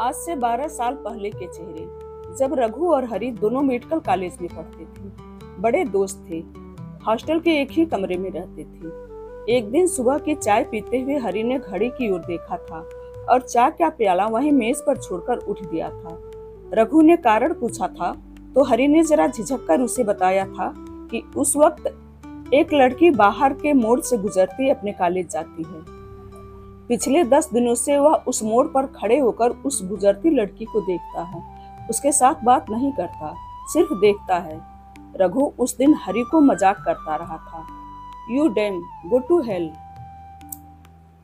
आज से 12 साल पहले के चेहरे, जब रघु और हरि दोनों मेडिकल कॉलेज में पढ़ते थे। बड़े दोस्त थे, हॉस्टल के एक ही कमरे में रहते थे। एक दिन सुबह की चाय पीते हुए हरि ने घड़ी की ओर देखा था और चाय का प्याला वहीं मेज पर छोड़कर उठ दिया था। रघु ने कारण पूछा था तो हरि ने जरा झिझककर उसे बताया था कि उस वक्त एक लड़की बाहर के मोड़ से गुजरती अपने कॉलेज जाती है। पिछले 10 दिनों से वह उस मोड़ पर खड़े होकर उस गुजरती लड़की को देखता है, उसके साथ बात नहीं करता, सिर्फ देखता है। रघु उस दिन हरि को मजाक करता रहा था, you damn, go to hell.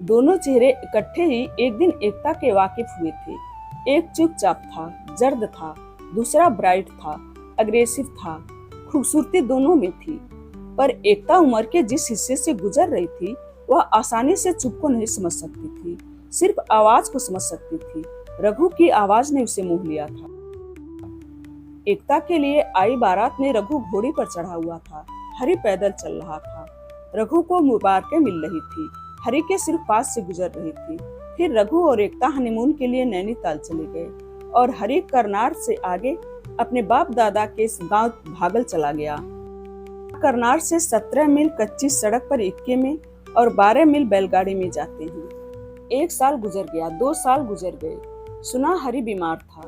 दोनों चेहरे इकट्ठे ही एक दिन एकता के वाकिफ हुए थे। एक चुपचाप था, जर्द था, दूसरा ब्राइट था, अग्रेसिव था। खूबसूरती दोनों में थी, पर एकता उम्र के जिस हिस्से से गुजर रही थी वह आसानी से चुप को नहीं समझ सकती थी, सिर्फ आवाज को समझ सकती थी। रघु की आवाज ने उसे मोह लिया था। एकता के लिए आई बारात में रघु घोड़ी पर चढ़ा हुआ था, हरि पैदल चल रहा था। रघु को मुबारकें मिल रही थी, हरि के सिर्फ पास से गुजर रही थी। फिर रघु और एकता हनीमून के लिए नैनीताल चले गए और हरि करनार से आगे अपने बाप दादा के गांव भागल चला गया। करनार से 17 मील कच्ची सड़क पर इक्के में और 12 मील बैलगाड़ी में जाते हैं। 1 साल गुजर गया, 2 साल गुजर गए। सुना हरि बीमार था।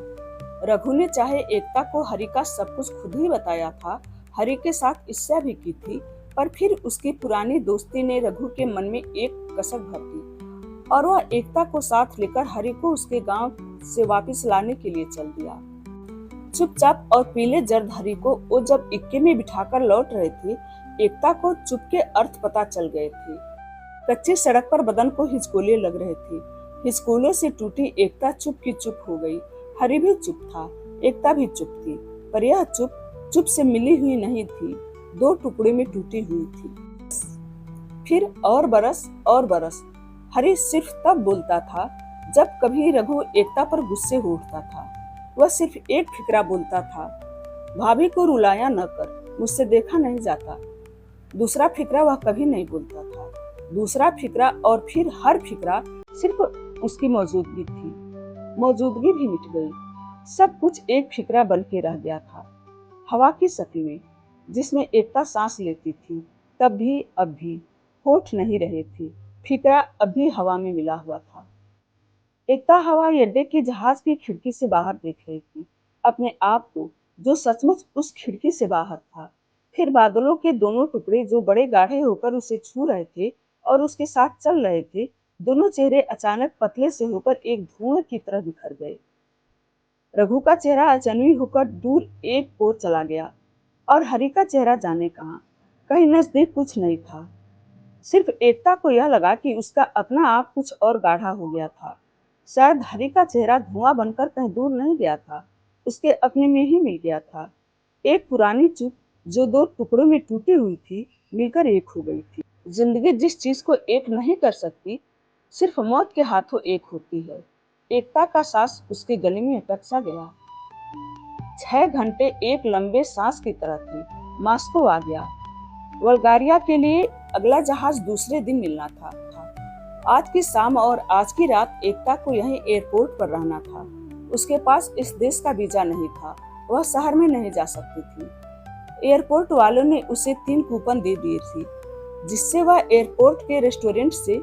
रघु ने चाहे एकता को हरि का सब कुछ खुद ही बताया था, हरि के साथ ईर्ष्या भी की थी, पर फिर उसकी पुरानी दोस्ती ने रघु के मन में एक कसक भर दी और वह एकता को साथ लेकर हरि को उसके गांव से वापस लाने के लिए चल दिया। चुपचाप और पीले जर्द हरि को वो जब इक्के में बिठाकर लौट रहे थे, एकता को चुप के अर्थ पता चल गए थे। कच्ची सड़क पर बदन को हिचकोले लग रहे थे। हिचकोले से टूटी एकता चुप की चुप हो गई। हरि भी चुप था, एकता भी चुप थी, पर यह चुप से मिली हुई नहीं थी, 2 टुकड़े में टूटी हुई थी। फिर और बरस हरि सिर्फ तब बोलता था जब कभी रघु एकता पर गुस्से हो उठता था। वह सिर्फ एक फिक्रा बोलता था, भाभी को रुलाया न कर, मुझसे देखा नहीं जाता। दूसरा फिक्रा वह कभी नहीं बोलता था। दूसरा फिक्रा और फिर हर फिक्रा सिर्फ उसकी मौजूदगी थी। मौजूदगी भी मिट गई, सब कुछ एक फिक्रा बन के रह गया था। हवा की सती में जिसमें एकता सांस लेती थी, तब भी अब भी होठ नहीं रहे थे। फिक्रा अब भी हवा में मिला हुआ था। एकता हवाई अड्डे के जहाज की खिड़की से बाहर देख रही थी, अपने आप को जो सचमुच उस खिड़की से बाहर था। फिर बादलों के दोनों टुकड़े जो बड़े गाढ़े होकर उसे छू रहे थे और उसके साथ चल रहे थे, दोनों चेहरे अचानक पतले से होकर एक धुआं की तरह बिखर गए। रघु का चेहरा अचनवी होकर दूर एक ओर चला गया और हरि का चेहरा जाने कहां, कहीं नजदीक कुछ नहीं था। सिर्फ एकता को यह लगा कि उसका अपना आप कुछ और गाढ़ा हो गया था। शायद हरि का चेहरा धुआं बनकर कहीं दूर नहीं गया था, उसके अपने में ही मिल गया था। एक पुरानी चुप जो 2 टुकड़ों में टूटी हुई थी, मिलकर एक हो गई थी। जिंदगी जिस चीज को एक नहीं कर सकती, सिर्फ मौत के हाथों एक होती है। एकता का सांस उसके गले में अटक सा गया। 6 घंटे एक लंबे सांस की तरह थी। मास्को आ गया। बल्गारिया के लिए अगला जहाज दूसरे दिन मिलना था। आज की शाम और आज की रात एकता को यहीं एयरपोर्ट पर रहना था। उसके पास इस देश का वीजा नहीं था, वह शहर में नहीं जा सकती थी। एयरपोर्ट वालों ने उसे 3 कूपन दे दिए थे, जिससे वह एयरपोर्ट के रेस्टोरेंट से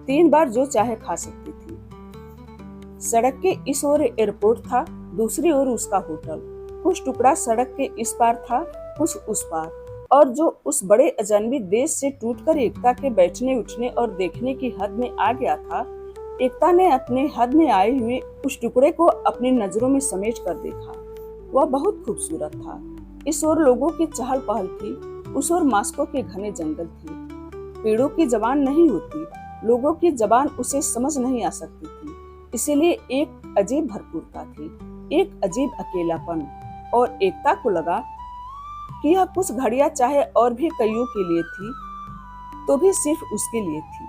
3 बार जो चाहे खा सकती थी। सड़क के इस ओर एयरपोर्ट था, दूसरी ओर उसका होटल। कुछ टुकड़ा सड़क के इस पार था, कुछ उस पार, और जो उस बड़े अजनबी देश से टूटकर एकता के बैठने उठने और देखने की हद में आ गया था। एकता ने अपने हद में आए हुए उस टुकड़े को अपनी नजरों में समेट कर देखा। वह बहुत खूबसूरत था। इस ओर लोगों की चहल पहल थी, उस ओर मास्को के घने जंगल थे। पेड़ों की जबान नहीं होती, लोगों की जबान उसे समझ नहीं आ सकती थी, इसीलिए एक अजीब भरपूरता थी, एक अजीब अकेलापन। और एकता को लगा कि यह कुछ घड़ियां चाहे और भी कईयों के लिए थी, तो भी सिर्फ उसके लिए थी।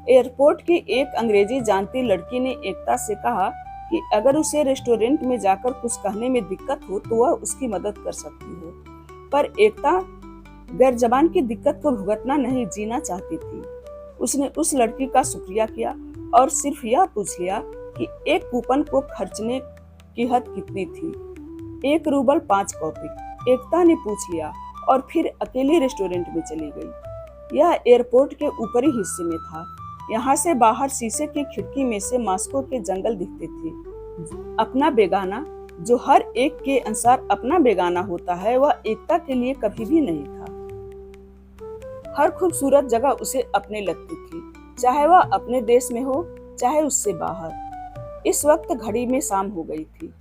एयरपोर्ट की एक अंग्रेजी जानती लड़की ने एकता से कहा कि अगर उसे रेस्टोरेंट में जाकर कुछ कहने में दिक्कत हो तो वह उसकी मदद कर सकती हो, पर एकता गैर जबान की दिक्कत को भुगतना नहीं, जीना चाहती थी। उसने उस लड़की का शुक्रिया किया और सिर्फ यह पूछ लिया कि एक कूपन को खर्चने की हद कितनी थी। 1 रूबल 5 कॉपी, एकता ने पूछ लिया और फिर अकेली रेस्टोरेंट में चली गई। यह एयरपोर्ट के ऊपरी हिस्से में था। यहाँ से बाहर शीशे की खिड़की में से मॉस्को के जंगल दिखते थे। अपना बेगाना, जो हर एक के अनुसार अपना बेगाना होता है, वह एकता के लिए कभी भी नहीं था। हर खूबसूरत जगह उसे अपने लगती थी, चाहे वह अपने देश में हो चाहे उससे बाहर। इस वक्त घड़ी में शाम हो गई थी,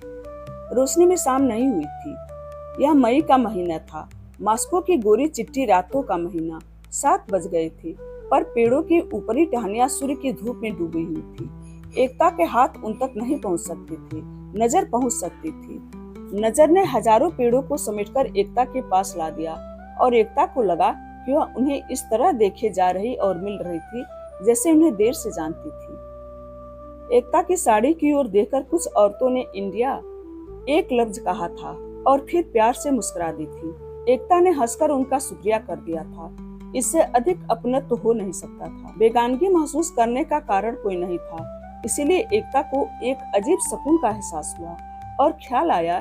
रोशनी में शाम नहीं हुई थी। यह मई का महीना था, मॉस्को की गोरी चिट्टी रातों का महीना। 7 बज गए थे, पर पेड़ों की ऊपरी टहनियां सूर्य की धूप में डूबी हुई थी। एकता के हाथ उन तक नहीं पहुंच सकते थे, नजर पहुंच सकती थी। नजर ने हजारों पेड़ों को समेटकर एकता के पास ला दिया और एकता को लगा कि वह उन्हें इस तरह देखे जा रही और मिल रही थी जैसे उन्हें देर से जानती थी। एकता की साड़ी की ओर देखकर कुछ औरतों ने इंडिया एक लफ्ज कहा था और फिर प्यार से मुस्कुरा दी थी। एकता ने हंसकर उनका शुक्रिया कर दिया था। इससे अधिक अपनत्व तो हो नहीं सकता था। बेगानगी महसूस करने का कारण कोई नहीं था, इसीलिए एकता को एक अजीब सुकून का एहसास हुआ और ख्याल आया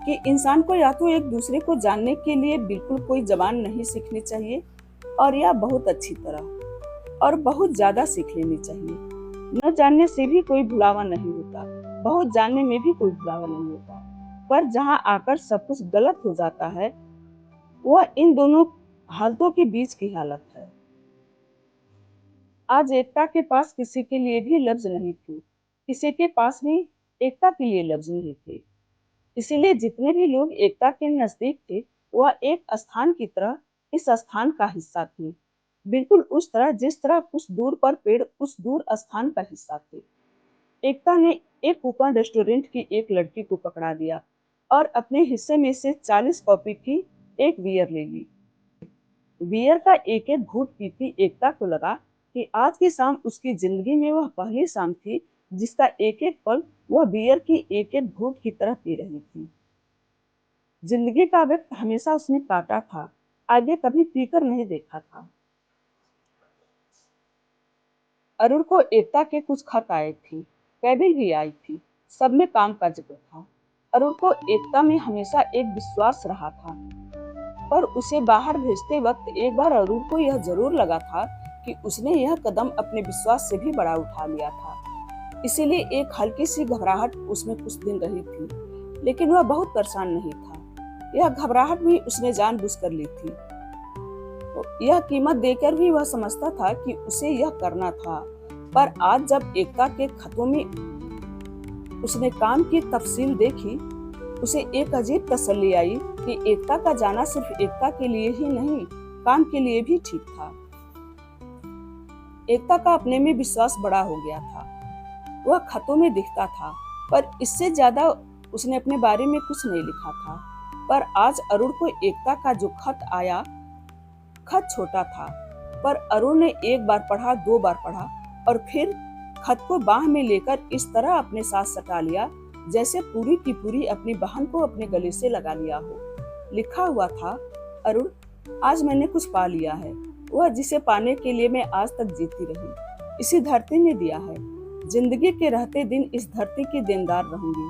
कि इंसान को या तो एक दूसरे को जानने के लिए बिल्कुल कोई जबान नहीं सीखनी चाहिए और या बहुत अच्छी तरह और बहुत ज्यादा सीख लेनी चाहिए। न जानने से भी कोई भुलावा नहीं होता, बहुत जानने में भी कोई भुलावा नहीं होता। पर जहाँ आकर सब कुछ गलत हो जाता है, वह इन दोनों हालतों के बीच की हालत है। आज एकता के पास किसी के लिए भी लफ्ज नहीं थे, किसी के पास भी एकता के लिए लफ्ज नहीं थे। इसीलिए जितने भी लोग एकता के नजदीक थे, वह एक स्थान की तरह इस स्थान का हिस्सा थे, बिल्कुल उस तरह जिस तरह कुछ दूर पर पेड़ उस दूर स्थान का हिस्सा थे। एकता ने एक कूपन रेस्टोरेंट की एक लड़की को पकड़ा दिया और अपने हिस्से में से 40 कॉपी की एक बियर ले ली। बियर का एक एक घूंट पीती एकता को लगा कि आज की शाम उसकी जिंदगी में वह पहली शाम थी जिसका एक एक पल वह बियर की एक एक घूंट की तरह पी रही थी। जिंदगी का वक्त हमेशा उसने काटा था, आगे कभी पीकर नहीं देखा था। अरुण को एकता के कुछ खत आए थे, कैबी भी आई थी, सब में काम का जिक्र था। अरुण को एकता में हमेशा एक विश्वास रहा था, पर उसे बाहर भेजते वक्त एक बार अरुण को यह जरूर लगा था कि उसने यह कदम अपने विश्वास से भी बड़ा उठा लिया था। इसीलिए एक हल्की सी घबराहट उसमें कुछ दिन रही थी, लेकिन वह बहुत परेशान नहीं था। यह घबराहट भी उसने जानबूझकर ली थी। यह कीमत देकर भी वह समझता था कि उसे यह करना था। पर आज जब एकता के खतों में उसने काम की तफसील देखी, उसे एक अजीब तसल्ली आई कि एकता का जाना सिर्फ एकता के लिए ही नहीं, काम के लिए भी ठीक था। एकता का अपने में विश्वास बड़ा हो गया था। वह खतों में दिखता था, पर इससे ज्यादा उसने अपने बारे में कुछ नहीं लिखा था। पर आज अरुण को एकता का जो खत आया, खत छोटा था, पर अरुण ने एक बार पढ़ा, 2 बार पढ़ा और फिर खत को बाह में लेकर इस तरह अपने साथ सटा लिया जैसे पूरी की पूरी अपनी बहन को अपने गले से लगा लिया हो। लिखा हुआ था, अरुण, आज मैंने कुछ पा लिया है, वह जिसे पाने के लिए मैं आज तक जीती रही, इसी धरती ने दिया है। जिंदगी के रहते दिन इस धरती की देनदार रहूंगी,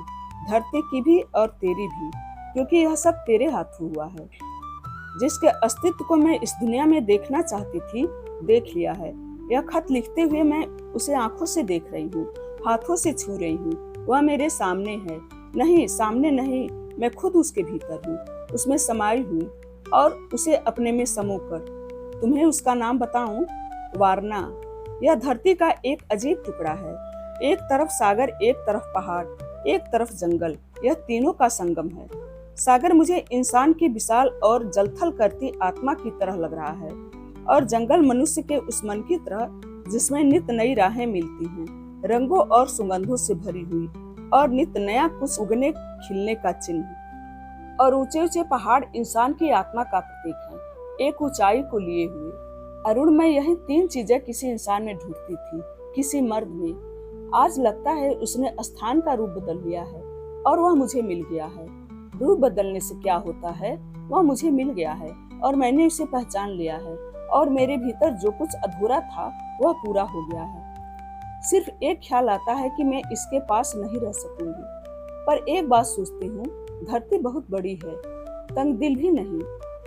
धरती की भी और तेरी भी, क्योंकि यह सब तेरे हाथों हुआ है। जिसके अस्तित्व को मैं इस दुनिया में देखना चाहती थी, देख लिया है। यह खत लिखते हुए मैं उसे आंखों से देख रही हूँ, हाथों से छू रही हूँ। वह मेरे सामने है, नहीं सामने नहीं, मैं खुद उसके भीतर हूँ, उसमें समाई हूँ और उसे अपने में समोकर। तुम्हें उसका नाम बताऊं? वारना। यह धरती का एक अजीब टुकड़ा है, एक तरफ सागर, एक तरफ पहाड़, एक तरफ जंगल, यह तीनों का संगम है। सागर मुझे इंसान की विशाल और जलथल करती आत्मा की तरह लग रहा है और जंगल मनुष्य के उस मन की तरह जिसमें नित नई राहें मिलती हैं, रंगों और सुगंधों से भरी हुई और नित नया कुछ उगने खिलने का चिन्ह। और ऊंचे ऊंचे पहाड़ इंसान की आत्मा का प्रतीक हैं, एक ऊंचाई को लिए हुए। अरुण, मैं यही 3 चीजें किसी इंसान में ढूंढती थी, किसी मर्द में। आज लगता है उसने स्थान का रूप बदल लिया है और वह मुझे मिल गया है। रूप बदलने से क्या होता है, वह मुझे मिल गया है और मैंने उसे पहचान लिया है और मेरे भीतर जो कुछ अधूरा था वह पूरा हो गया है। सिर्फ एक ख्याल आता है कि मैं इसके पास नहीं रह सकूंगी। पर एक बात सोचती हूँ, धरती बहुत बड़ी है, तंग दिल भी नहीं।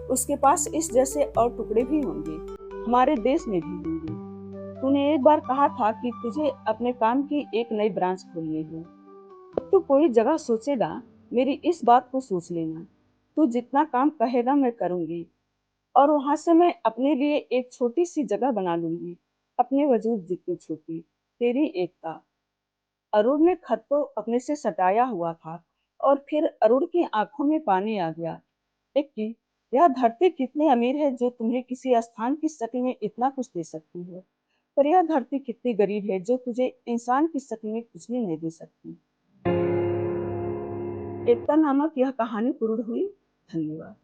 उसके पास इस जैसे और टुकड़े भी होंगे, हमारे देश में भी होंगे। तूने एक बार कहा था कि तुझे अपने काम की एक नई ब्रांच खोलनी है। तू कोई जगह सोचेगा, मेरी इस बात को सोच लेना। तू जितना काम कहेगा मैं करूंगी, और वहां से मैं अपने लिए एक छोटी सी जगह बना लूंगी, अपने वजूद जितनी छोटी। तेरी एकता। अरुण ने खत को अपने से सटाया हुआ था, और फिर अरुण की आंखों में पानी आ गया। कि यह धरती कितनी अमीर है जो तुम्हें किसी स्थान की शक्ल में इतना कुछ दे सकती है, पर यह धरती कितनी गरीब है जो तुझे इंसान की शक्ल में कुछ भी नहीं दे सकती। एकता नामक यह कहानी पूर्ण हुई। धन्यवाद।